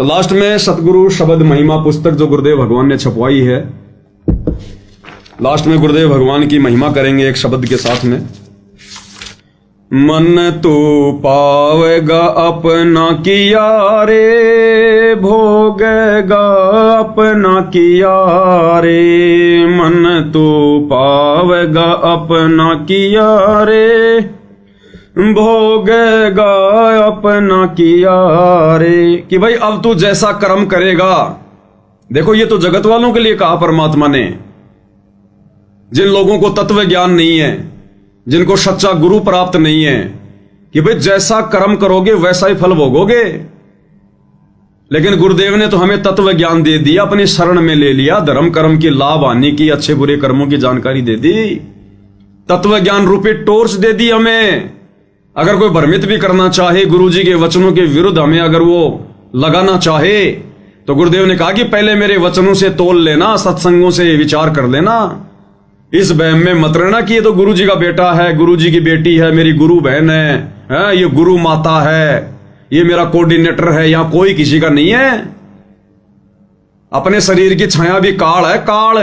तो लास्ट में सतगुरु शब्द महिमा पुस्तक जो गुरुदेव भगवान ने छपवाई है, लास्ट में गुरुदेव भगवान की महिमा करेंगे एक शब्द के साथ में। मन तू पावेगा अपना किया रे, भोगेगा अपना किया रे। मन तू पावेगा अपना किया रे, भोगेगा अपना किया रे। कि भाई अब तू जैसा कर्म करेगा, देखो ये तो जगत वालों के लिए कहा परमात्मा ने, जिन लोगों को तत्व ज्ञान नहीं है, जिनको सच्चा गुरु प्राप्त नहीं है, कि भाई जैसा कर्म करोगे वैसा ही फल भोगोगे। लेकिन गुरुदेव ने तो हमें तत्व ज्ञान दे दिया, अपनी शरण में ले लिया, धर्म कर्म की लाभ हानि की, अच्छे बुरे कर्मों की जानकारी दे दी, तत्व ज्ञान रूपी टॉर्च दे दी हमें। अगर कोई भ्रमित भी करना चाहे, गुरुजी के वचनों के विरुद्ध हमें अगर वो लगाना चाहे, तो गुरुदेव ने कहा कि पहले मेरे वचनों से तोल लेना, सत्संगों से विचार कर लेना, इस वहम में मत रहना कि ये तो गुरुजी का बेटा है, गुरुजी की बेटी है, मेरी गुरु बहन है, ये गुरु माता है, ये मेरा कोऑर्डिनेटर है, यहां कोई किसी का नहीं है। अपने शरीर की छाया भी काल है, काल।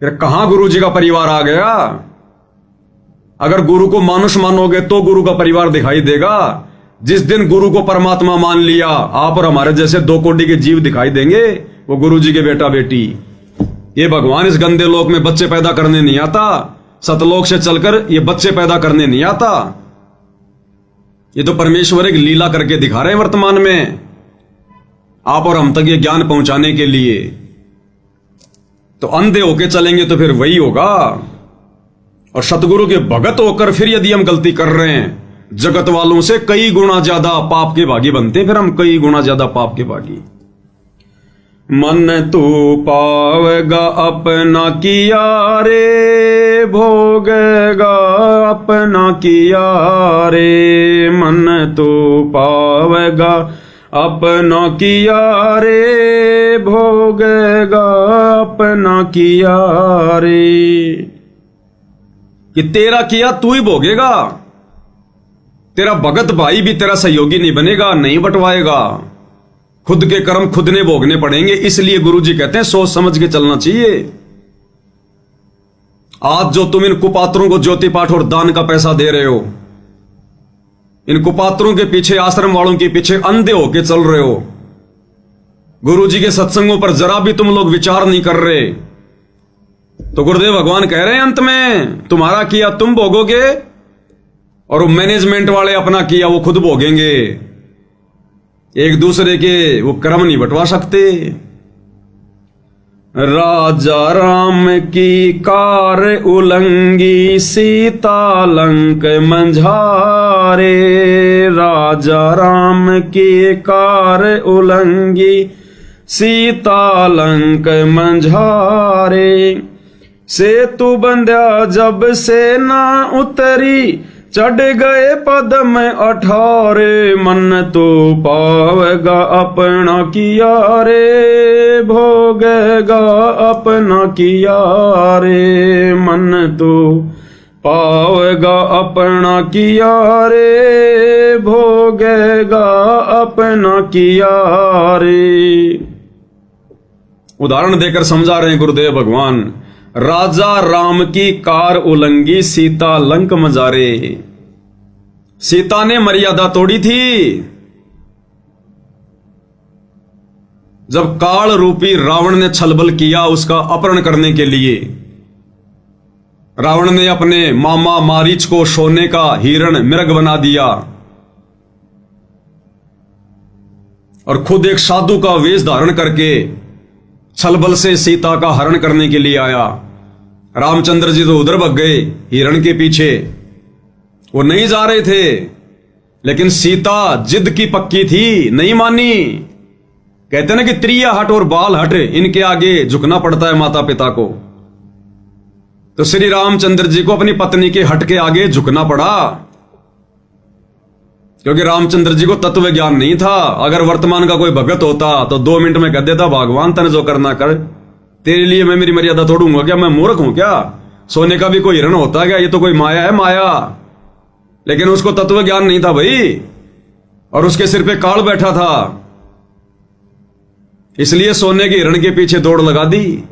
फिर कहां गुरुजी का परिवार आ गया? अगर गुरु को मानुष मानोगे तो गुरु का परिवार दिखाई देगा। जिस दिन गुरु को परमात्मा मान लिया, आप और हमारे जैसे 2 कोटि के जीव दिखाई देंगे, वो गुरुजी के बेटा बेटी। ये भगवान इस गंदे लोक में बच्चे पैदा करने नहीं आता, सतलोक से चलकर ये बच्चे पैदा करने नहीं आता। ये तो परमेश्वर एक लीला करके दिखा रहे हैं वर्तमान में, आप और हम तक ये ज्ञान पहुंचाने के लिए। तो अंधे होके चलेंगे तो फिर वही होगा। और सतगुरु के भगत होकर फिर यदि हम गलती कर रहे हैं, जगत वालों से कई गुना ज्यादा पाप के भागी बनते हैं, फिर हम कई गुना ज्यादा पाप के भागी। मन तू पावेगा अपना किया रे, भोगेगा अपना किया रे। मन तू पावेगा अपना किया रे, भोगेगा अपना किया रे। कि तेरा किया तू ही भोगेगा, तेरा भगत भाई भी तेरा सहयोगी नहीं बनेगा, नहीं बंटवाएगा। खुद के कर्म खुद ने भोगने पड़ेंगे। इसलिए गुरुजी कहते हैं सोच समझ के चलना चाहिए। आज जो तुम इन कुपात्रों को ज्योति पाठ और दान का पैसा दे रहे हो, इन कुपात्रों के पीछे, आश्रम वालों के पीछे अंधे होके चल रहे हो, गुरुजी के सत्संगों पर जरा भी तुम लोग विचार नहीं कर रहे, तो गुरुदेव भगवान कह रहे हैं अंत में तुम्हारा किया तुम भोगोगे, और मैनेजमेंट वाले अपना किया वो खुद भोगेंगे। एक दूसरे के वो कर्म नहीं बंटवा सकते। राजा राम की कार उलंगी, सीता लंक मंझारे। राजा राम की कार उलंगी, सीता लंक मंझारे। सेतु बंध्या जब से ना उतरी, चढ़ गए पद में 18। मन तो पावेगा अपना किया रे, भोगेगा अपना किया रे। मन तो पावेगा अपना किया रे, भोगेगा अपना किया रे। उदाहरण देकर समझा रहे हैं गुरुदेव भगवान। राजा राम की कार उलंगी, सीता लंक मजारे। सीता ने मर्यादा तोड़ी थी। जब काल रूपी रावण ने छलबल किया उसका अपहरण करने के लिए, रावण ने अपने मामा मारीच को सोने का हिरण मृग बना दिया और खुद एक साधु का वेश धारण करके छलबल से सीता का हरण करने के लिए आया। रामचंद्र जी तो उधर भग गए हिरण के पीछे, वो नहीं जा रहे थे, लेकिन सीता जिद की पक्की थी, नहीं मानी। कहते ना कि त्रिया हट और बाल हट, इनके आगे झुकना पड़ता है माता पिता को। तो श्री रामचंद्र जी को अपनी पत्नी के हट के आगे झुकना पड़ा, क्योंकि रामचंद्र जी को तत्व ज्ञान नहीं था। अगर वर्तमान का कोई भगत होता तो 2 मिनट में कह देता भगवान तने जो करना कर, तेरे लिए मैं मेरी मर्यादा तोड़ूंगा क्या? मैं मूर्ख हूं क्या? सोने का भी कोई हिरण होता है क्या? ये तो कोई माया है, माया। लेकिन उसको तत्व ज्ञान नहीं था भाई, और उसके सिर पे काल बैठा था। इसलिए सोने के हिरण के पीछे दौड़ लगा दी।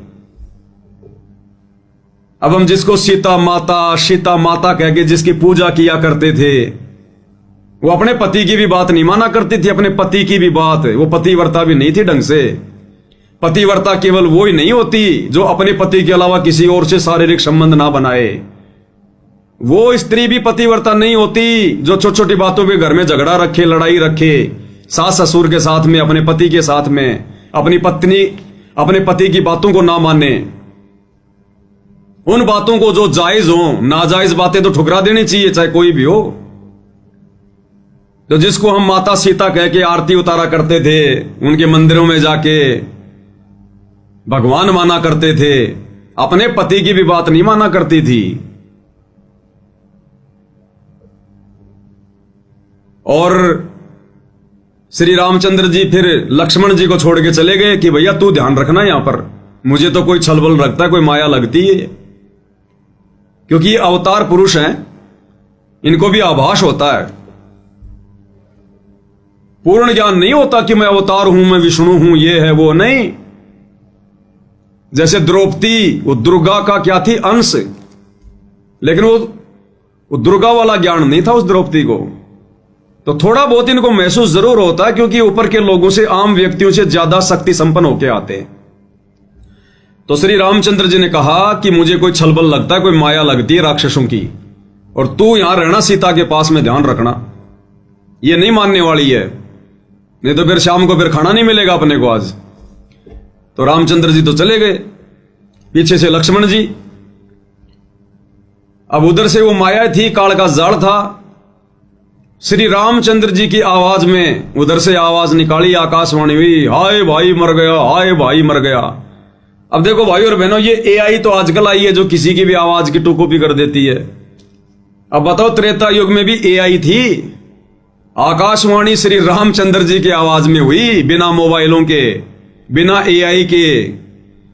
अब हम जिसको सीता माता कह के जिसकी पूजा किया करते थे, वो अपने पति की भी बात नहीं माना करती थी, अपने पति की भी बात। वो पतिव्रता भी नहीं थी ढंग से। पतिव्रता केवल वो ही नहीं होती जो अपने पति के अलावा किसी और से शारीरिक संबंध ना बनाए। वो स्त्री भी पतिव्रता नहीं होती जो छोटी छोटी बातों पे घर में झगड़ा रखे, लड़ाई रखे, सास ससुर के साथ में, अपने पति के साथ में, अपनी पत्नी अपने पति की बातों को ना माने। उन बातों को जो जायज हो, नाजायज बातें तो ठुकरा देनी चाहिए, चाहे कोई भी हो। तो जिसको हम माता सीता कह के आरती उतारा करते थे, उनके मंदिरों में जाके भगवान माना करते थे, अपने पति की भी बात नहीं माना करती थी। और श्री रामचंद्र जी फिर लक्ष्मण जी को छोड़ के चले गए कि भैया तू ध्यान रखना यहां पर, मुझे तो कोई छलबल रखता है, कोई माया लगती है। क्योंकि ये अवतार पुरुष हैं, इनको भी आभास होता है, पूर्ण ज्ञान नहीं होता कि मैं अवतार हूं, मैं विष्णु हूं, ये है वो नहीं। जैसे द्रौपदी, वो दुर्गा का क्या थी, अंश, लेकिन वो दुर्गा वाला ज्ञान नहीं था उस द्रौपदी को। तो थोड़ा बहुत इनको महसूस जरूर होता है, क्योंकि ऊपर के लोगों से, आम व्यक्तियों से ज्यादा शक्ति संपन्न होके आते हैं। तो श्री रामचंद्र जी ने कहा कि मुझे कोई छलबल लगता है, कोई माया लगती है राक्षसों की, और तू यहां रहना सीता के पास में, ध्यान रखना, ये नहीं मानने वाली है, नहीं तो फिर शाम को फिर खाना नहीं मिलेगा अपने को आज। तो रामचंद्र जी तो चले गए, पीछे से लक्ष्मण जी। अब उधर से वो माया थी, काल का जाल था। श्री रामचंद्र जी की आवाज में उधर से आवाज निकाली, आकाशवाणी हुई, हाय भाई मर गया, हाय भाई मर गया। अब देखो भाई और बहनों, ये एआई तो आजकल आई है जो किसी की भी आवाज की टू कॉपी कर देती है। अब बताओ, त्रेता युग में भी एआई थी? आकाशवाणी श्री रामचंद्र जी की आवाज में हुई, बिना मोबाइलों के, बिना एआई के।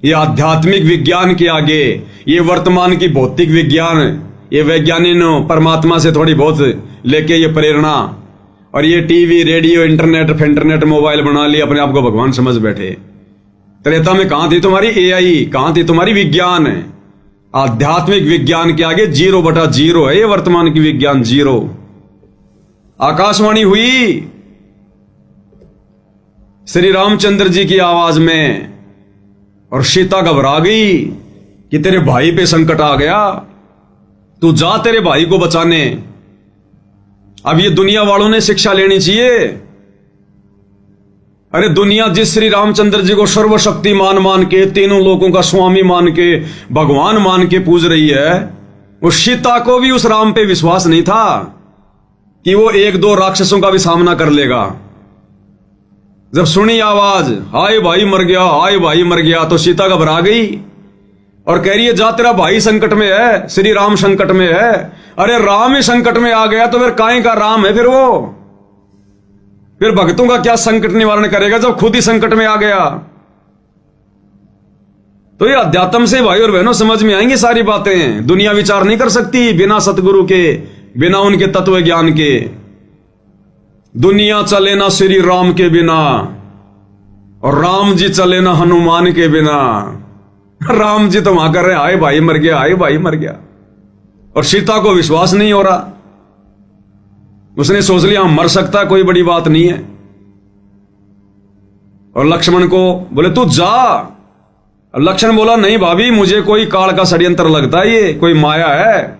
ये आध्यात्मिक विज्ञान के आगे, ये वर्तमान की भौतिक विज्ञान, ये वैज्ञानिक परमात्मा से थोड़ी बहुत लेके ये प्रेरणा, और ये टीवी, रेडियो, इंटरनेट मोबाइल बना लिया, अपने आप को भगवान समझ बैठे। त्रेता में कहां थी तुम्हारी एआई, कहां थी तुम्हारी विज्ञान? आध्यात्मिक विज्ञान के आगे 0/0 है ये वर्तमान की विज्ञान, 0। आकाशवाणी हुई श्री रामचंद्र जी की आवाज में, और सीता घबरा गई कि तेरे भाई पे संकट आ गया, तू जा तेरे भाई को बचाने। अब ये दुनिया वालों ने शिक्षा लेनी चाहिए। अरे दुनिया जिस श्री रामचंद्र जी को सर्वशक्तिमान मान के, तीनों लोगों का स्वामी मान के, भगवान मान के पूज रही है, वो सीता को भी उस राम पे विश्वास नहीं था कि वो 1-2 राक्षसों का भी सामना कर लेगा। जब सुनी आवाज, हाय भाई मर गया, हाय भाई मर गया, तो सीता घबरा गई और कह रही है, जा तेरा भाई संकट में है, श्री राम संकट में है। अरे राम ही संकट में आ गया तो फिर काहे का राम है? फिर भक्तों का क्या संकट निवारण करेगा जब खुद ही संकट में आ गया? तो ये अध्यात्म से भाई और बहनों समझ में आएंगी सारी बातें। दुनिया विचार नहीं कर सकती बिना सतगुरु के, बिना उनके तत्व ज्ञान के। दुनिया चले ना श्री राम के बिना, और राम जी चले ना हनुमान के बिना। राम जी तो वहां कर रहे, आए भाई मर गया, आए भाई मर गया, और सीता को विश्वास नहीं हो रहा। उसने सोच लिया मर सकता है, कोई बड़ी बात नहीं है। और लक्ष्मण को बोले तू जा। लक्ष्मण बोला, नहीं भाभी, मुझे कोई काल का षड्यंत्र लगता है, ये कोई माया है,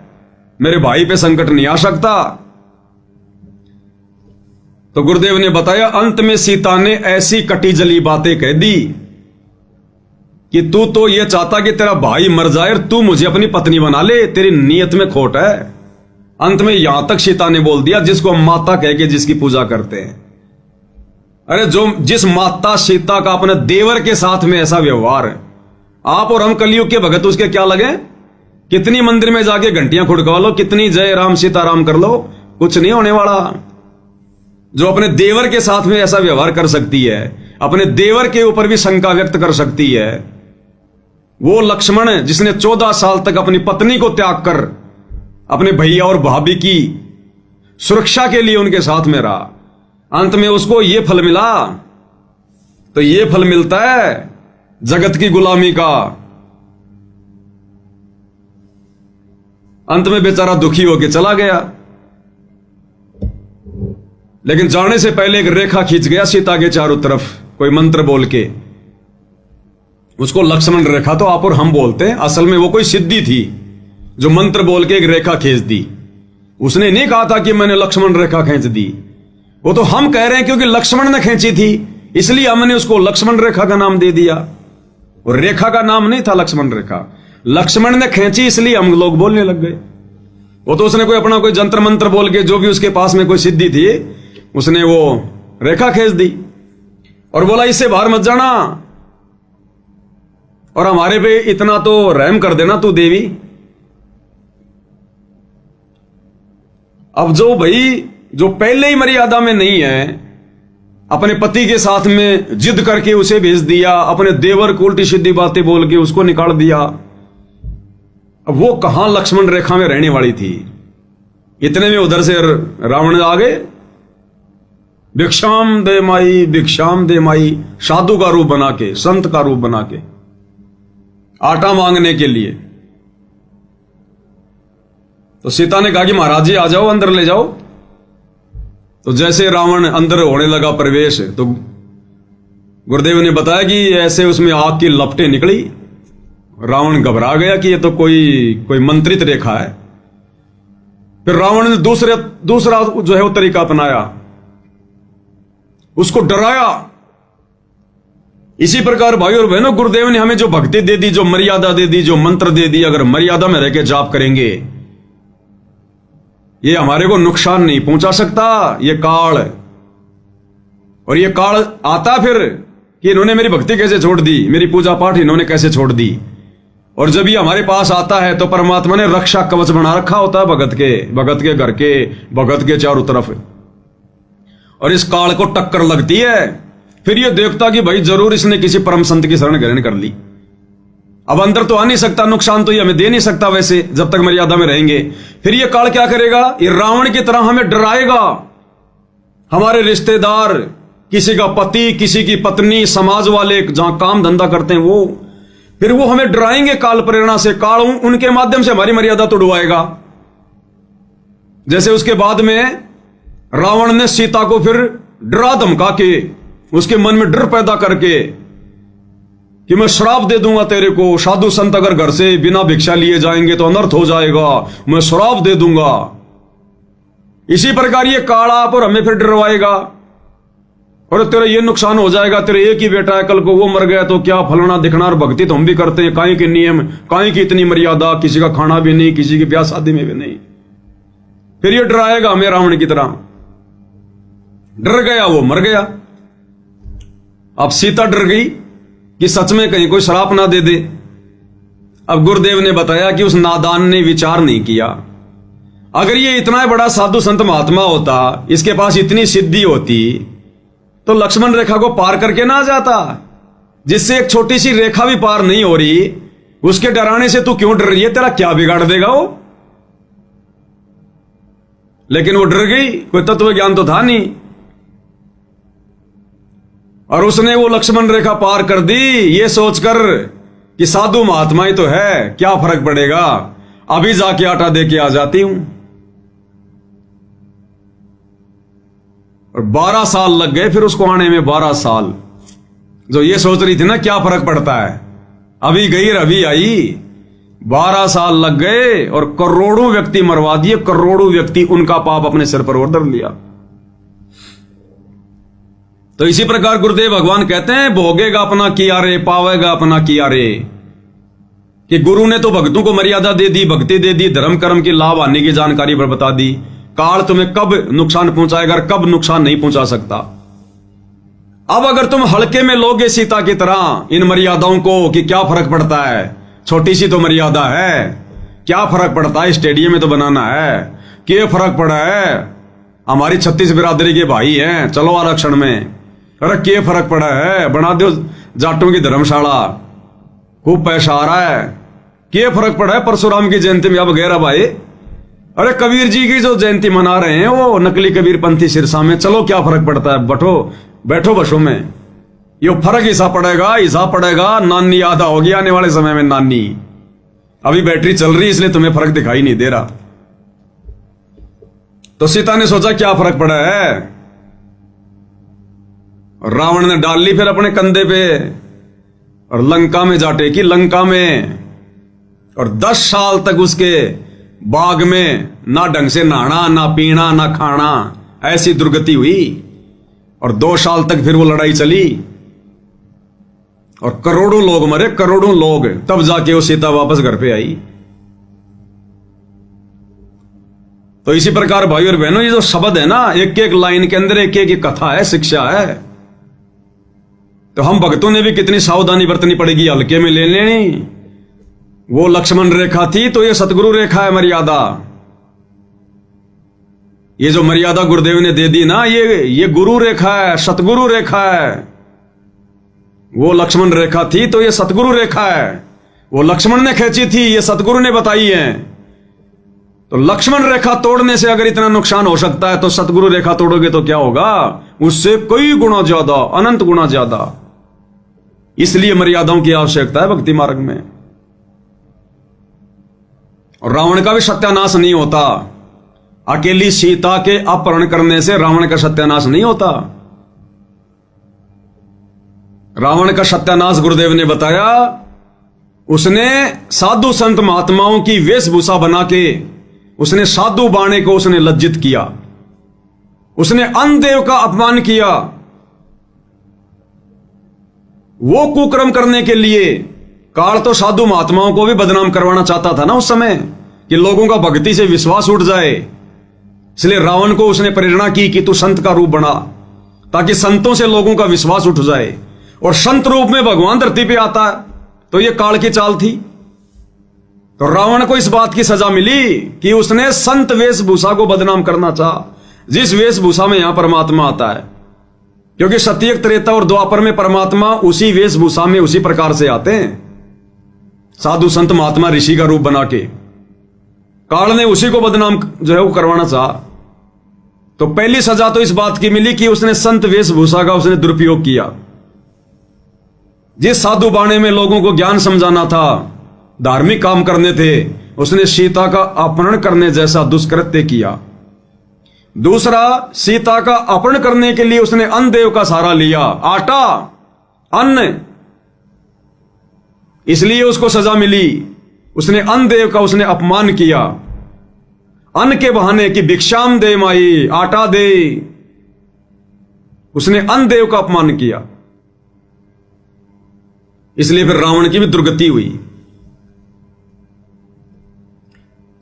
मेरे भाई पे संकट नहीं आ सकता। तो गुरुदेव ने बताया, अंत में सीता ने ऐसी कटी जली बातें कह दी कि तू तो ये चाहता कि तेरा भाई मर जाए और तू मुझे अपनी पत्नी बना ले, तेरी नीयत में खोट है। अंत में यहां तक सीता ने बोल दिया, जिसको हम माता कह के जिसकी पूजा करते हैं। अरे जिस माता सीता का अपने देवर के साथ में ऐसा व्यवहार है, आप और हम कलयुग के भगत उसके क्या लगे? कितनी मंदिर में जाके घंटियां खुड़कवा लो, कितनी जय राम सीताराम कर लो, कुछ नहीं होने वाला। जो अपने देवर के साथ में ऐसा व्यवहार कर सकती है, अपने देवर के ऊपर भी शंका व्यक्त कर सकती है, वो लक्ष्मण जिसने 14 साल तक अपनी पत्नी को त्याग कर अपने भैया और भाभी की सुरक्षा के लिए उनके साथ में रहा, अंत में उसको ये फल मिला तो ये फल मिलता है जगत की गुलामी का। अंत में बेचारा दुखी होकर चला गया, लेकिन जाने से पहले एक रेखा खींच गया सीता के चारों तरफ, कोई मंत्र बोल के। उसको लक्ष्मण रेखा तो आप और हम बोलते हैं, असल में वो कोई सिद्धि थी जो मंत्र बोल के एक रेखा खींच दी। उसने नहीं कहा था कि मैंने लक्ष्मण रेखा खींच दी, वो तो हम कह रहे हैं क्योंकि लक्ष्मण ने खींची थी इसलिए हमने उसको लक्ष्मण रेखा का नाम दे दिया। और रेखा का नाम नहीं था लक्ष्मण रेखा, लक्ष्मण ने खींची इसलिए हम लोग बोलने लग गए। वो तो उसने कोई अपना कोई जंत्र मंत्र बोल के, जो भी उसके पास में कोई सिद्धि थी, उसने वो रेखा खींच दी और बोला इससे बाहर मत जाना और हमारे पे इतना तो रहम कर देना तू देवी। अब जो भाई जो पहले ही मर्यादा में नहीं है, अपने पति के साथ में जिद करके उसे भेज दिया, अपने देवर को उल्टी सीधी बातें बोल के उसको निकाल दिया, अब वो कहां लक्ष्मण रेखा में रहने वाली थी। इतने में उधर से रावण आ गए, भिक्षाम दे माई, भिक्षाम दे माई, साधु का रूप बना के, संत का रूप बना के आटा मांगने के लिए। तो सीता ने कहा कि महाराज जी आ जाओ, अंदर ले जाओ। तो जैसे रावण अंदर होने लगा प्रवेश, तो गुरुदेव ने बताया कि ऐसे उसमें आग की लपटें निकली। रावण घबरा गया कि ये तो कोई मंत्रित रेखा है। फिर रावण ने दूसरा जो है वो तरीका अपनाया, उसको डराया। इसी प्रकार भाई और बहनों, गुरुदेव ने हमें जो भक्ति दे दी, जो मर्यादा दे दी, जो मंत्र दे दी, अगर मर्यादा में रह के जाप करेंगे, ये हमारे को नुकसान नहीं पहुंचा सकता। ये काल, और ये काल आता फिर कि इन्होंने मेरी भक्ति कैसे छोड़ दी, मेरी पूजा पाठ इन्होंने कैसे छोड़ दी। और जब ये हमारे पास आता है तो परमात्मा ने रक्षा कवच बना रखा होता है भगत के घर के, भगत के चारों तरफ। और इस काल को टक्कर लगती है, फिर ये देखता कि भाई जरूर इसने किसी परम संत की शरण ग्रहण कर ली। अब अंदर तो आ नहीं सकता, नुकसान तो ये हमें दे नहीं सकता वैसे, जब तक मर्यादा में रहेंगे। फिर ये काल क्या करेगा, ये रावण की तरह हमें डराएगा। हमारे रिश्तेदार, किसी का पति, किसी की पत्नी, समाज वाले जहां काम धंधा करते हैं वो, फिर वो हमें डराएंगे काल प्रेरणा से। काल उनके माध्यम से हमारी मर्यादा तोड़वाएगा। जैसे उसके बाद में रावण ने सीता को फिर डरा धमका के, उसके मन में डर पैदा करके कि मैं श्राप दे दूंगा तेरे को, साधु संत अगर घर से बिना भिक्षा लिए जाएंगे तो अनर्थ हो जाएगा, मैं श्राप दे दूंगा। इसी प्रकार ये काला पर हमें फिर डरवाएगा, और तेरा ये नुकसान हो जाएगा, तेरे एक ही बेटा है, कल को वो मर गया तो क्या फलना दिखना। और भक्ति तो हम भी करते हैं, काहे के नियम, काहे की इतनी मर्यादा, किसी का खाना भी नहीं, किसी की ब्याह शादी में भी नहीं। फिर ये डराएगा हमें रावण की तरह। डर गया, वो मर गया। अब सीता डर गई कि सच में कहीं कोई श्राप ना दे दे। अब गुरुदेव ने बताया कि उस नादान ने विचार नहीं किया। अगर ये इतना बड़ा साधु संत महात्मा होता, इसके पास इतनी सिद्धि होती, तो लक्ष्मण रेखा को पार करके ना जाता। जिससे एक छोटी सी रेखा भी पार नहीं हो रही, उसके डराने से तू क्यों डर रही है, तेरा क्या बिगाड़ देगा वो। लेकिन वो डर गई, कोई तत्व ज्ञान तो था नहीं, और उसने वो लक्ष्मण रेखा पार कर दी, ये सोचकर कि साधु महात्मा ही तो है, क्या फर्क पड़ेगा, अभी जाके आटा दे के आ जाती हूं। और 12 साल लग गए फिर उसको आने में, 12 साल। जो ये सोच रही थी ना क्या फर्क पड़ता है, अभी गई अभी आई, 12 साल लग गए और करोड़ों व्यक्ति मरवा दिए, करोड़ों व्यक्ति उनका पाप अपने सिर पर और धर लिया। तो इसी प्रकार गुरुदेव भगवान कहते हैं, भोगेगा अपना किया रे, पावेगा अपना किया रे। कि गुरु ने तो भक्तों को मर्यादा दे दी, भक्ति दे दी, धर्म कर्म की लाभ आने की जानकारी पर बता दी। काल तुम्हें कब नुकसान पहुंचाएगा, कब नुकसान नहीं पहुंचा सकता। अब अगर तुम हल्के में लोगे सीता की तरह इन मर्यादाओं को, कि क्या फर्क पड़ता है, छोटी सी तो मर्यादा है, क्या फर्क पड़ता है, स्टेडियम में तो बनाना है, क्या फर्क पड़ा है, हमारी 36 बिरादरी के भाई हैं, चलो आरक्षण में, अरे क्या फर्क पड़ा है, बना दो जाटों की धर्मशाला, खूब पैसा आ रहा है, क्या फर्क पड़ा है, परशुराम की जयंती में अब गैरा भाई, अरे कबीर जी की जो जयंती मना रहे हैं वो नकली कबीर पंथी सिरसा में, चलो क्या फर्क पड़ता है, बैठो बसों में। ये फर्क हिस्सा पड़ेगा नानी आधा होगी आने वाले समय में। नानी अभी बैटरी चल रही इसलिए तुम्हें फर्क दिखाई नहीं दे रहा। तो सीता ने सोचा क्या फर्क पड़ा है, रावण ने डाल ली फिर अपने कंधे पे और लंका में जा टेकी, लंका में। और 10 साल तक उसके बाग में ना ढंग से नहाना, ना पीना, ना खाना, ऐसी दुर्गति हुई। और 2 साल तक फिर वो लड़ाई चली और करोड़ों लोग मरे, करोड़ों लोग। तब जाके वो सीता वापस घर पे आई। तो इसी प्रकार भाई और बहनों, ये जो शब्द है ना, एक एक लाइन के अंदर एक एक कथा है, शिक्षा है। तो हम भक्तों ने भी कितनी सावधानी बरतनी पड़ेगी, हल्के में ले लेनी। वो लक्ष्मण रेखा थी तो ये सतगुरु रेखा है, मर्यादा। ये जो मर्यादा गुरुदेव ने दे दी ना, ये गुरु रेखा है, सतगुरु रेखा है। वो लक्ष्मण रेखा थी तो ये सतगुरु रेखा है। वो लक्ष्मण ने खींची थी, ये सतगुरु ने बताई है। तो लक्ष्मण रेखा तोड़ने से अगर इतना नुकसान हो सकता है तो सतगुरु रेखा तोड़ोगे तो क्या होगा, उससे कई गुना ज्यादा, अनंत गुना ज्यादा। इसलिए मर्यादाओं की आवश्यकता है भक्ति मार्ग में। और रावण का भी सत्यानाश नहीं होता। अकेली सीता के अपहरण करने से रावण का सत्यानाश नहीं होता। रावण का सत्यानाश गुरुदेव ने बताया, उसने साधु संत महात्माओं की वेशभूषा बना के उसने साधु बाणे को उसने लज्जित किया, उसने अन्नदेव का अपमान किया। वो कुकर्म करने के लिए काल तो साधु महात्माओं को भी बदनाम करवाना चाहता था ना उस समय, कि लोगों का भक्ति से विश्वास उठ जाए। इसलिए रावण को उसने प्रेरणा की कि तू संत का रूप बना, ताकि संतों से लोगों का विश्वास उठ जाए। और संत रूप में भगवान धरती पे आता है, तो ये काल की चाल थी। तो रावण को इस बात की सजा मिली कि उसने संत वेशभूषा को बदनाम करना चाहा, जिस वेशभूषा में यहां परमात्मा आता है। क्योंकि सत्ययुग, त्रेता और द्वापर में परमात्मा उसी वेशभूषा में उसी प्रकार से आते हैं, साधु संत महात्मा ऋषि का रूप बना के। काल ने उसी को बदनाम जो है वो करवाना चाहा। तो पहली सजा तो इस बात की मिली कि उसने संत वेशभूषा का उसने दुरुपयोग किया। जिस साधु बाणे में लोगों को ज्ञान समझाना था, धार्मिक काम करने थे, उसने सीता का अपहरण करने जैसा दुष्कृत्य किया। दूसरा, सीता का अपहरण करने के लिए उसने अन्नदेव का सहारा लिया, आटा, अन्न, इसलिए उसको सजा मिली। उसने अन्नदेव का उसने अपमान किया, अन्न के बहाने कि भिक्षाम दे माई, आटा दे। उसने अन्नदेव का अपमान किया, इसलिए फिर रावण की भी दुर्गति हुई।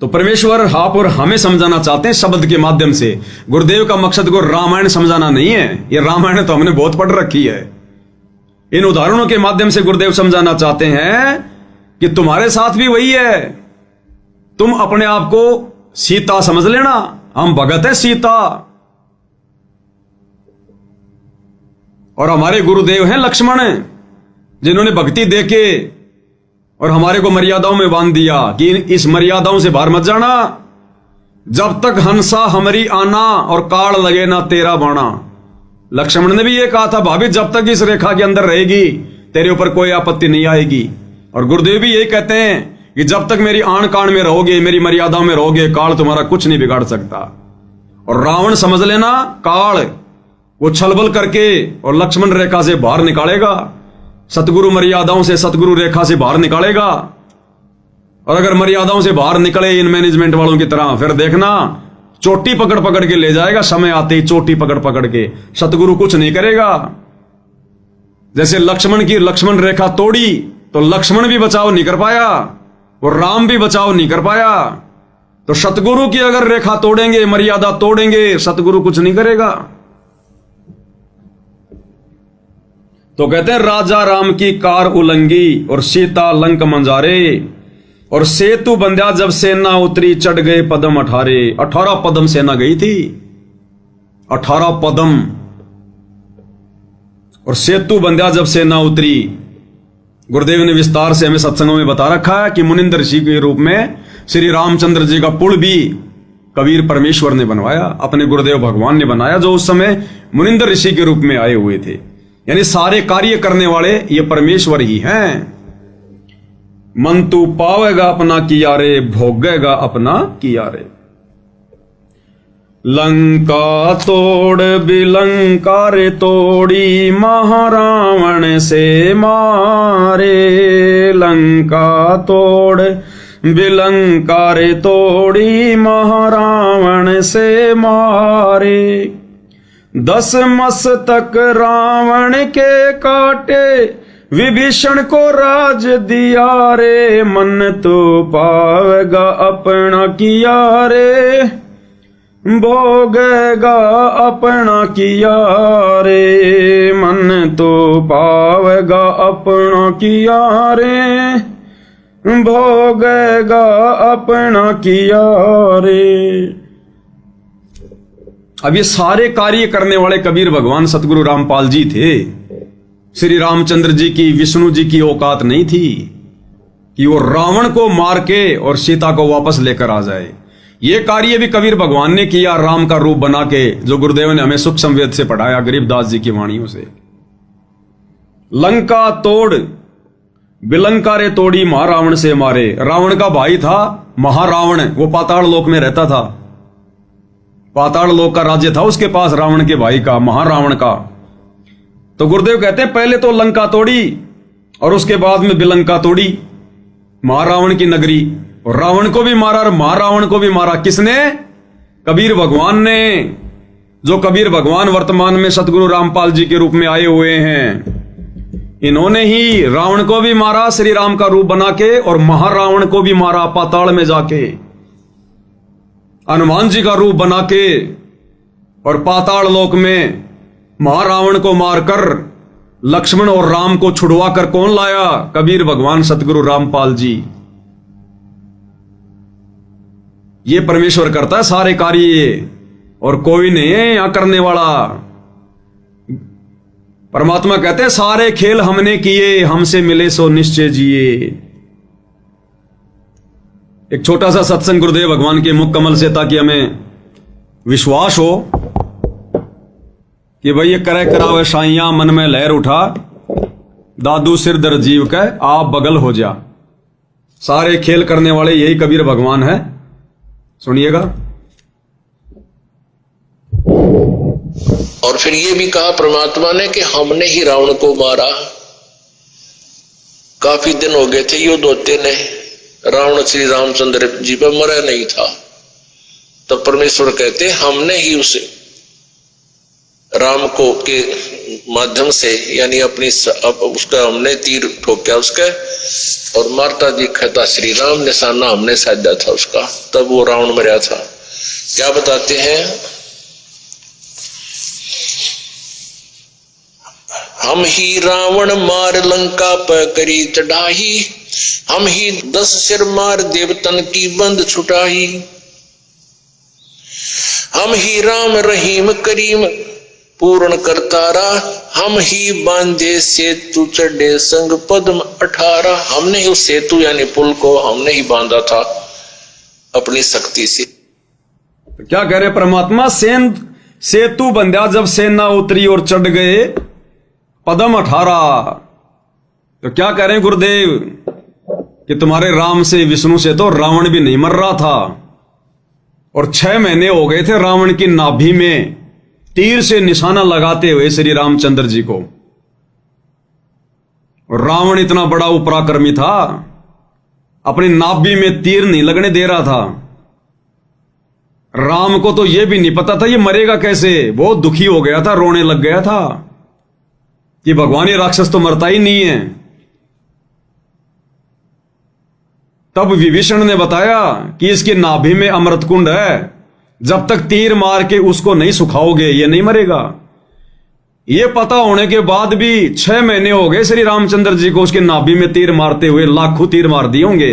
तो परमेश्वर आप और हमें समझाना चाहते हैं शब्द के माध्यम से। गुरुदेव का मकसद को रामायण समझाना नहीं है, ये रामायण तो हमने बहुत पढ़ रखी है। इन उदाहरणों के माध्यम से गुरुदेव समझाना चाहते हैं कि तुम्हारे साथ भी वही है। तुम अपने आप को सीता समझ लेना, हम भगत है सीता, और हमारे गुरुदेव हैं लक्ष्मण, जिन्होंने भक्ति देके और हमारे को मर्यादाओं में बांध दिया कि इस मर्यादाओं से बाहर मत जाना। जब तक हंसा हमारी आना और काल लगे ना तेरा बाणा। लक्ष्मण ने भी ये कहा था, भाभी जब तक इस रेखा के अंदर रहेगी तेरे ऊपर कोई आपत्ति नहीं आएगी। और गुरुदेव भी यही कहते हैं कि जब तक मेरी आन कान में रहोगे, मेरी मर्यादाओं में रहोगे, काल तुम्हारा कुछ नहीं बिगाड़ सकता। और रावण समझ लेना, काल वो छलबल करके और लक्ष्मण रेखा से बाहर निकालेगा, सतगुरु मर्यादाओं से, सतगुरु रेखा से बाहर निकालेगा। और अगर मर्यादाओं से बाहर निकले इन मैनेजमेंट वालों की तरह, फिर देखना चोटी पकड़ पकड़ के ले जाएगा, समय आते ही चोटी पकड़ पकड़ के। सतगुरु कुछ नहीं करेगा। जैसे लक्ष्मण की लक्ष्मण रेखा तोड़ी तो लक्ष्मण भी बचाव नहीं कर पाया और राम भी बचाव नहीं कर पाया। तो सतगुरु की अगर रेखा तोड़ेंगे, मर्यादा तोड़ेंगे, सतगुरु कुछ नहीं करेगा। तो कहते हैं राजा राम की कार उलंगी और सीता लंक मंजारे, और सेतु बंध्या जब सेना उतरी चढ़ गए पदम 18 पदम सेना गई थी, 18 पदम। और सेतु बंध्या जब सेना उतरी, गुरुदेव ने विस्तार से हमें सत्संगों में बता रखा है कि मुनिंदर ऋषि के रूप में श्री रामचंद्र जी का पुल भी कबीर परमेश्वर ने बनवाया, अपने गुरुदेव भगवान ने बनाया, जो उस समय मुनिंदर ऋषि के रूप में आए हुए थे। यानी सारे कार्य करने वाले ये परमेश्वर ही हैं। मन तू पावेगा अपना किया रे, भोगेगा अपना किया रे। लंका तोड़ बिलंका रे तोड़ी, महारावण से मारे। लंका तोड़ बिलंका रे तोड़ी, महारावण से मारे। 10 मस्तक रावण के काटे, विभीषण को राज दिया रे। मन तो पावेगा अपना किया रे, भोगेगा अपना किया रे। मन तो पावेगा अपना किया रे, भोगेगा अपना किया रे। अब ये सारे कार्य करने वाले कबीर भगवान सतगुरु रामपाल जी थे। श्री रामचंद्र जी की, विष्णु जी की औकात नहीं थी कि वो रावण को मार के और सीता को वापस लेकर आ जाए। ये कार्य भी कबीर भगवान ने किया, राम का रूप बना के, जो गुरुदेव ने हमें सुख संवेद से पढ़ाया गरीबदास जी की वाणियों से। लंका तोड़ बिलंका रे तोड़ी, महारावण से मारे। रावण का भाई था महारावण, वो पाताल लोक में रहता था। पाताल लोक का राज्य था उसके पास, रावण के भाई का, महारावण का। तो गुरुदेव कहते हैं पहले तो लंका तोड़ी और उसके बाद में बिलंका तोड़ी, महारावण की नगरी। और रावण को भी मारा और महारावण को भी मारा। किसने? कबीर भगवान ने, जो कबीर भगवान वर्तमान में सतगुरु रामपाल जी के रूप में आए हुए हैं। इन्होंने ही रावण को भी मारा श्री राम का रूप बना के, और महारावण को भी मारा पाताल में जाके हनुमान जी का रूप बना के। और पाताल लोक में महारावण को मारकर लक्ष्मण और राम को छुड़वा कर कौन लाया? कबीर भगवान सतगुरु रामपाल जी। ये परमेश्वर करता है सारे कार्य, और कोई नहीं है यहां करने वाला। परमात्मा कहते हैं सारे खेल हमने किए, हमसे मिले सो निश्चय जिए। एक छोटा सा सत्संग गुरुदेव भगवान के मुख कमल से, ताकि हमें विश्वास हो कि भाई ये करे करावे साइया, मन में लहर उठा, दादू सिर दर जीव कह आप बगल हो जा। सारे खेल करने वाले यही कबीर भगवान है। सुनिएगा। और फिर ये भी कहा परमात्मा ने कि हमने ही रावण को मारा। काफी दिन हो गए थे युद्ध होते ने, रावण श्री रामचंद्र जी पर मरा नहीं था। तो परमेश्वर कहते हमने ही उसे राम को के माध्यम से, यानी अपनी उसका हमने तीर ठोका उसका, और मारता दिखा था श्री राम, निशाना हमने साधा था उसका, तब वो रावण मरा था। क्या बताते हैं? हम ही रावण मार लंका पर करी चढ़ाई, हम ही 10 सिर मार देवतन की बंद छुटाई। हम ही राम रहीम करीम पूर्ण करतारा, हम ही बांधे सेतु चढ़े संग पद्म 18। हमने ही उस सेतु यानी पुल को हमने ही बांधा था अपनी शक्ति से। क्या कह रहे परमात्मा? सेतु बंधा जब सेना उतरी और चढ़ गए पद्म 18। तो क्या कह रहे हैं गुरुदेव कि तुम्हारे राम से, विष्णु से तो रावण भी नहीं मर रहा था, और 6 महीने हो गए थे रावण की नाभि में तीर से निशाना लगाते हुए श्री रामचंद्र जी को। रावण इतना बड़ा उपराक्रमी था, अपनी नाभि में तीर नहीं लगने दे रहा था। राम को तो यह भी नहीं पता था ये मरेगा कैसे। बहुत दुखी हो गया था, रोने लग गया था कि भगवान ये राक्षस तो मरता ही नहीं है। तब विभीषण ने बताया कि इसकी नाभि में अमृत कुंड है, जब तक तीर मार के उसको नहीं सुखाओगे ये नहीं मरेगा। ये पता होने के बाद भी 6 महीने हो गए श्री रामचंद्र जी को उसके नाभि में तीर मारते हुए। लाखों तीर मार दिए होंगे,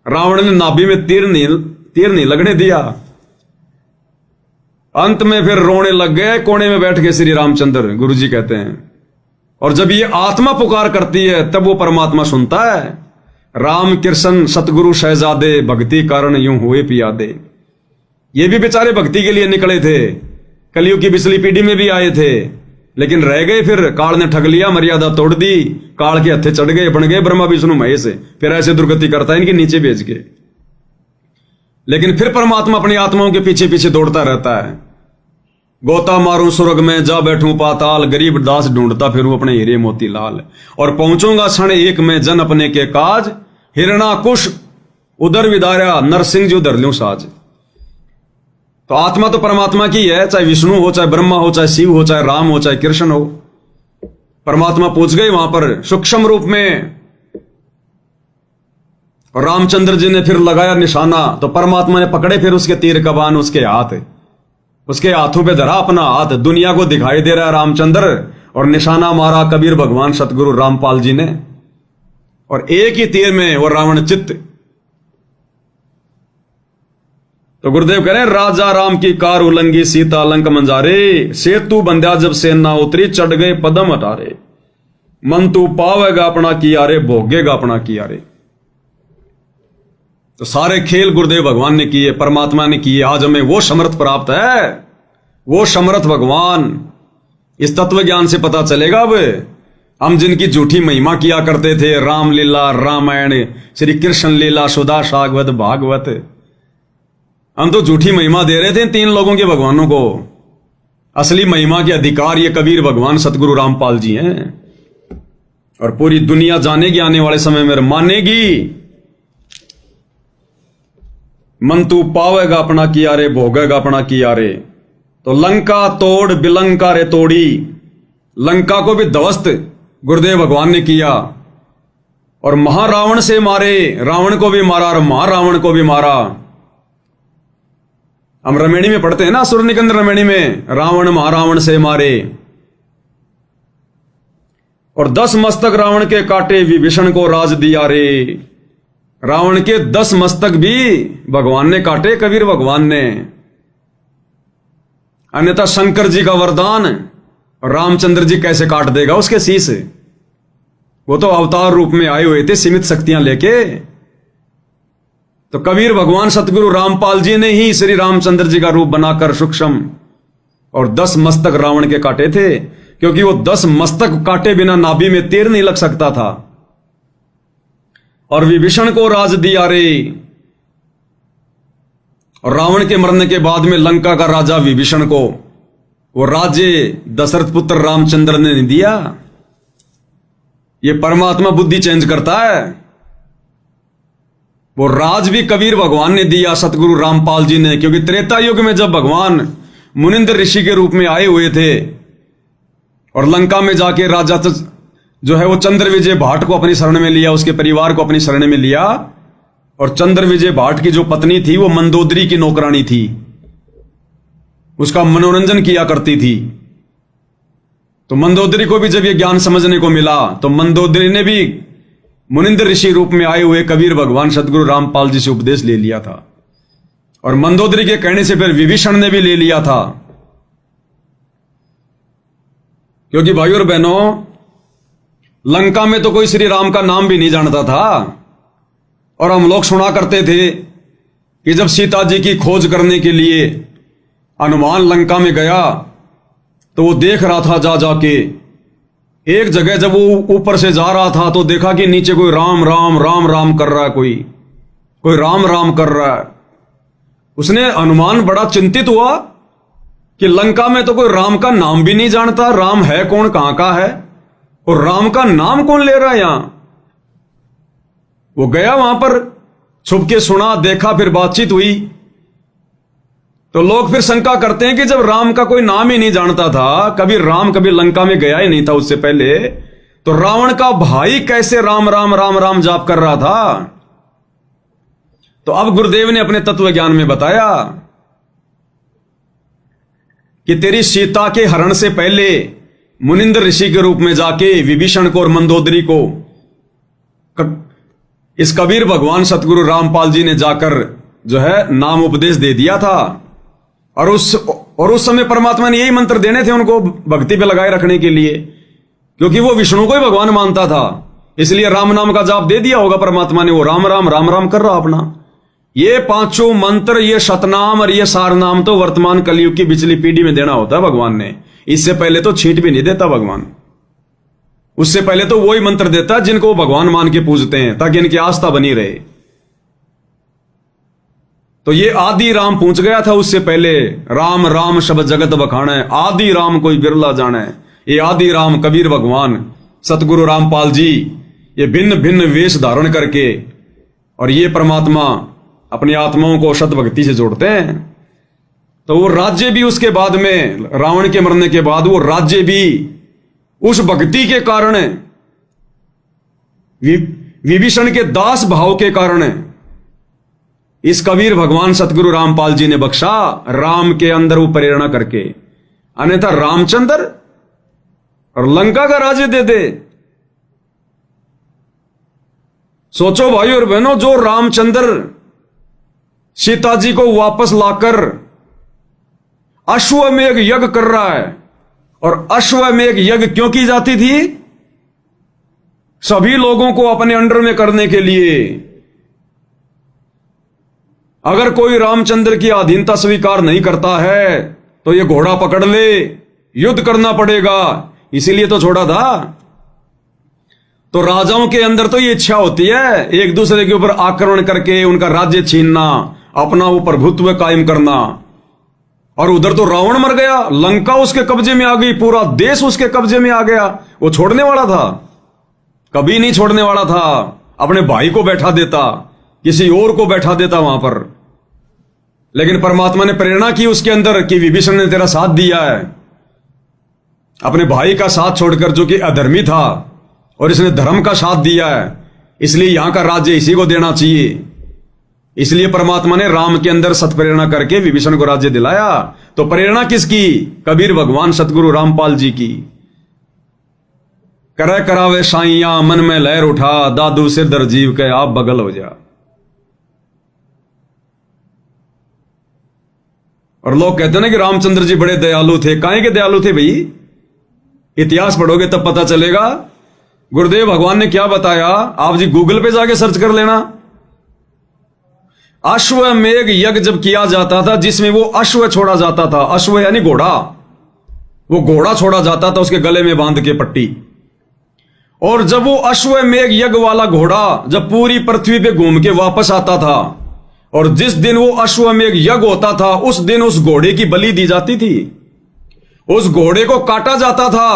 रावण ने नाभि में तीर नहीं लगने दिया। अंत में फिर रोने लग गए कोने में बैठ के श्री रामचंद्र, गुरुजी कहते हैं। और जब ये आत्मा पुकार करती है तब वो परमात्मा सुनता है। राम कृष्ण सतगुरु शहजादे, भक्ति कारण यूं हुए पियादे। ये भी बेचारे भक्ति के लिए निकले थे, कलयुग की पिछली पीढ़ी में भी आए थे, लेकिन रह गए, फिर काल ने ठग लिया, मर्यादा तोड़ दी, काल के हत्थे चढ़ गए, बन गए ब्रह्मा विष्णु महेश, फिर ऐसे दुर्गति करता है इनके नीचे भेज के। लेकिन फिर परमात्मा अपनी आत्माओं के पीछे पीछे दौड़ता रहता है। गोता मारूं स्वर्ग में, जा बैठूं पाताल, गरीब दास ढूंढता फिरूं अपने हीरे मोती लाल, और पहुंचूंगा क्षण एक में जन अपने के काज, हिरणा कुश उधर विदारा, नरसिंह जो धर लूं साज। तो आत्मा तो परमात्मा की है, चाहे विष्णु हो, चाहे ब्रह्मा हो, चाहे शिव हो, चाहे राम हो, चाहे कृष्ण हो। परमात्मा पहुंच गए वहां पर सूक्ष्म रूप में, और रामचंद्र जी ने फिर लगाया निशाना, तो परमात्मा ने पकड़े फिर उसके तीर कमान, उसके हाथ, उसके हाथों पे धरा अपना हाथ, दुनिया को दिखाई दे रहा है रामचंद्र, और निशाना मारा कबीर भगवान सतगुरु रामपाल जी ने, और एक ही तीर में वो रावण चित्त। तो गुरुदेव कह रहे हैं, राजा राम की कार उलंगी, सीता लंक मंजारे, सेतु बंध्या जब सेना उतरी, चढ़ गए पदम हटारे, मन तू पावेगा अपना किया रे, भोगेगा अपना किया रे। तो सारे खेल गुरुदेव भगवान ने किए, परमात्मा ने किए। आज हमें वो समर्थ प्राप्त है, वो समर्थ भगवान। इस तत्व ज्ञान से पता चलेगा अब हम जिनकी झूठी महिमा किया करते थे, रामलीला, रामायण, श्री कृष्ण लीला, सुधा सागवत, भागवत, हम तो झूठी महिमा दे रहे थे तीन लोगों के भगवानों को। असली महिमा के अधिकार ये कबीर भगवान सतगुरु रामपाल जी हैं, और पूरी दुनिया जानेगी आने वाले समय में, मानेगी। मन तू पावेगा अपना किया रे, भोगेगा अपना किया रे। तो लंका तोड़ बिलंका रे तोड़ी, लंका को भी ध्वस्त गुरुदेव भगवान ने किया, और महारावण से मारे, रावण को भी मारा और महारावण को भी मारा। हम रमेणी में पढ़ते हैं ना, असुर निकंद रमेणी में, रावण महारावण से मारे, और 10 मस्तक रावण के काटे, विभीषण को राज दिया रे। रावण के 10 मस्तक भी भगवान ने काटे, कबीर भगवान ने। अन्यथा शंकर जी का वरदान, रामचंद्र जी कैसे काट देगा उसके शीश? वो तो अवतार रूप में आए हुए थे सीमित शक्तियां लेके। तो कबीर भगवान सतगुरु रामपाल जी ने ही श्री रामचंद्र जी का रूप बनाकर सूक्ष्म और 10 मस्तक रावण के काटे थे, क्योंकि वो 10 मस्तक काटे बिना नाभि में तीर नहीं लग सकता था। और विभीषण को राज दिया रे, और रावण के मरने के बाद में लंका का राजा विभीषण को वो राज्य दशरथ पुत्र रामचंद्र ने नहीं दिया। ये परमात्मा बुद्धि चेंज करता है। वो राज भी कबीर भगवान ने दिया, सतगुरु रामपाल जी ने, क्योंकि त्रेता युग में जब भगवान मुनिंद्र ऋषि के रूप में आए हुए थे और लंका में जाके राजा जो है वो चंद्र विजय भाट को अपनी शरण में लिया, उसके परिवार को अपनी शरण में लिया, और चंद्र विजय भाट की जो पत्नी थी वो मंदोदरी की नौकरानी थी, उसका मनोरंजन किया करती थी। तो मंदोदरी को भी जब ये ज्ञान समझने को मिला, तो मंदोदरी ने भी मुनिंद्र ऋषि रूप में आए हुए कबीर भगवान सतगुरु रामपाल जी से उपदेश ले लिया था, और मंदोदरी के कहने से फिर विभीषण ने भी ले लिया था। क्योंकि भाइयों और बहनों, लंका में तो कोई श्री राम का नाम भी नहीं जानता था, और हम लोग सुना करते थे कि जब सीता जी की खोज करने के लिए हनुमान लंका में गया, तो वो देख रहा था जा जाके एक जगह, जब वो ऊपर से जा रहा था तो देखा कि नीचे कोई राम राम राम राम कर रहा है, कोई राम राम कर रहा है। उसने, हनुमान बड़ा चिंतित हुआ कि लंका में तो कोई राम का नाम भी नहीं जानता, राम है कौन, कहां का है, और राम का नाम कौन ले रहा है यहां। वो गया वहां पर, छुप के सुना, देखा, फिर बातचीत हुई। तो लोग फिर शंका करते हैं कि जब राम का कोई नाम ही नहीं जानता था, कभी राम कभी लंका में गया ही नहीं था उससे पहले, तो रावण का भाई कैसे राम राम राम राम जाप कर रहा था। तो अब गुरुदेव ने अपने तत्व ज्ञान में बताया कि तेरी सीता के हरण से पहले मुनिंद्र ऋषि के रूप में जाके विभीषण को और मंदोदरी को इस कबीर भगवान सतगुरु रामपाल जी ने जाकर जो है नाम उपदेश दे दिया था। और उस समय परमात्मा ने यही मंत्र देने थे उनको भक्ति पे लगाए रखने के लिए, क्योंकि वो विष्णु को ही भगवान मानता था, इसलिए राम नाम का जाप दे दिया होगा परमात्मा ने। वो राम राम राम राम कर रहा अपना। ये 5 मंत्र, ये शतनाम और ये सारनाम तो वर्तमान कलयुग की पिछली पीढ़ी में देना होता है भगवान ने। इससे पहले तो छींट भी नहीं देता भगवान। उससे पहले तो वही मंत्र देता जिनको वो भगवान मान के पूजते हैं, ताकि इनकी आस्था बनी रहे। तो ये आदि राम पूछ गया था उससे पहले, राम राम शब्द जगत बखाने, आदि राम कोई बिरला जाने। ये आदि राम कबीर भगवान सतगुरु रामपाल जी ये भिन्न भिन्न वेश धारण करके और ये परमात्मा अपनी आत्माओं को सत भक्ति से जोड़ते हैं। तो वो राज्य भी उसके बाद में, रावण के मरने के बाद वो राज्य भी उस भक्ति के कारण, विभीषण के दास भाव के कारण इस कबीर भगवान सतगुरु रामपाल जी ने बख्शा, राम के अंदर वो प्रेरणा करके। अन्यथा रामचंद्र और लंका का राज्य दे दे। सोचो भाई और बहनों, जो रामचंद्र सीता जी को वापस लाकर अश्वमेध यज्ञ कर रहा है, और अश्वमेध यज्ञ क्यों की जाती थी? सभी लोगों को अपने अंडर में करने के लिए। अगर कोई रामचंद्र की अधीनता स्वीकार नहीं करता है तो ये घोड़ा पकड़ ले, युद्ध करना पड़ेगा, इसीलिए तो छोड़ा था। तो राजाओं के अंदर तो ये इच्छा होती है एक दूसरे के ऊपर आक्रमण करके उनका राज्य छीनना, अपना वो प्रभुत्व कायम करना। और उधर तो रावण मर गया, लंका उसके कब्जे में आ गई, पूरा देश उसके कब्जे में आ गया। वो छोड़ने वाला था? कभी नहीं छोड़ने वाला था। अपने भाई को बैठा देता, किसी और को बैठा देता वहां पर। लेकिन परमात्मा ने प्रेरणा की उसके अंदर कि विभीषण ने तेरा साथ दिया है, अपने भाई का साथ छोड़कर, जो कि अधर्मी था, और इसने धर्म का साथ दिया है, इसलिए यहां का राज्य इसी को देना चाहिए। इसलिए परमात्मा ने राम के अंदर सत प्रेरणा करके विभीषण को राज्य दिलाया। तो प्रेरणा किसकी? कबीर भगवान सतगुरु रामपाल जी की। करे करावे साइया मन में लहर उठा, दादू सिर दर जीव के आप बगल हो जा। और लोग कहते हैं ना कि रामचंद्र जी बड़े दयालु थे। काहे के दयालु थे भाई? इतिहास पढ़ोगे तब पता चलेगा। गुरुदेव भगवान ने क्या बताया, आप जी गूगल पे जाके सर्च कर लेना। अश्वमेध यज्ञ जब किया जाता था, जिसमें वो अश्व छोड़ा जाता था, अश्व यानी घोड़ा, वो घोड़ा छोड़ा जाता था उसके गले में बांध के पट्टी। और जब वो अश्वमेध यज्ञ वाला घोड़ा जब पूरी पृथ्वी पे घूम के वापस आता था, और जिस दिन वो अश्वमेध यज्ञ होता था, उस दिन उस घोड़े की बलि दी जाती थी। उस घोड़े को काटा जाता था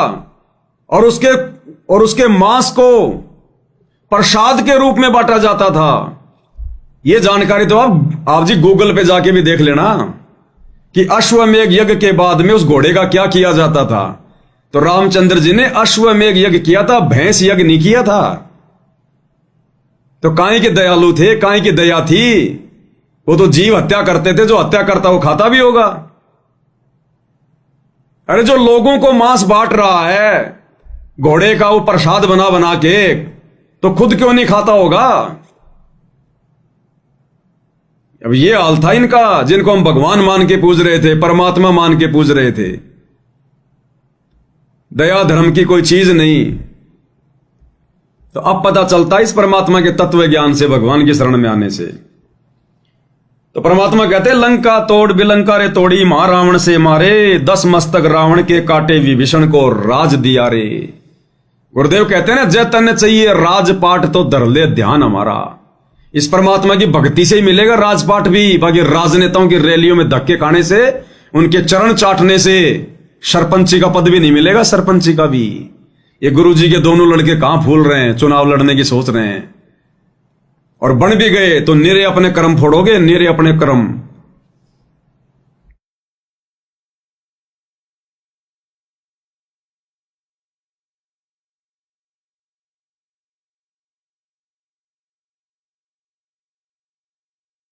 और उसके मांस को प्रसाद के रूप में बांटा जाता था। यह जानकारी तो आप जी गूगल पे जाके भी देख लेना कि अश्वमेध यज्ञ के बाद में उस घोड़े का क्या किया जाता था। तो रामचंद्र जी ने अश्वमेध यज्ञ किया था, भैंस यज्ञ नहीं किया था। तो काहे के दयालु थे, काहे की दया थी? वो तो जीव हत्या करते थे, जो हत्या करता वो खाता भी होगा। अरे जो लोगों को मांस बांट रहा है घोड़े का, वो प्रसाद बना बना के, तो खुद क्यों नहीं खाता होगा? अब ये हाल था इनका, जिनको हम भगवान मान के पूज रहे थे, परमात्मा मान के पूज रहे थे। दया धर्म की कोई चीज नहीं। तो अब पता चलता है इस परमात्मा के तत्व ज्ञान से, भगवान की शरण में आने से। तो परमात्मा कहते हैं, लंका तोड़ बिलंका रे तोड़ी, महारावण से मारे, 10 मस्तक रावण के काटे, विभीषण को राज दिया रे। गुरुदेव कहते हैं ना, जय तन चाहिए राजपाट तो धर ले ध्यान हमारा। इस परमात्मा की भक्ति से ही मिलेगा राजपाट भी। बाकी राजनेताओं की रैलियों में धक्के खाने से, उनके चरण चाटने से सरपंची का पद भी नहीं मिलेगा, सरपंची का भी। ये गुरु जी के दोनों लड़के कहां फूल रहे हैं, चुनाव लड़ने की सोच रहे हैं, और बन भी गए तो निरे अपने कर्म फोड़ोगे, निरे अपने कर्म।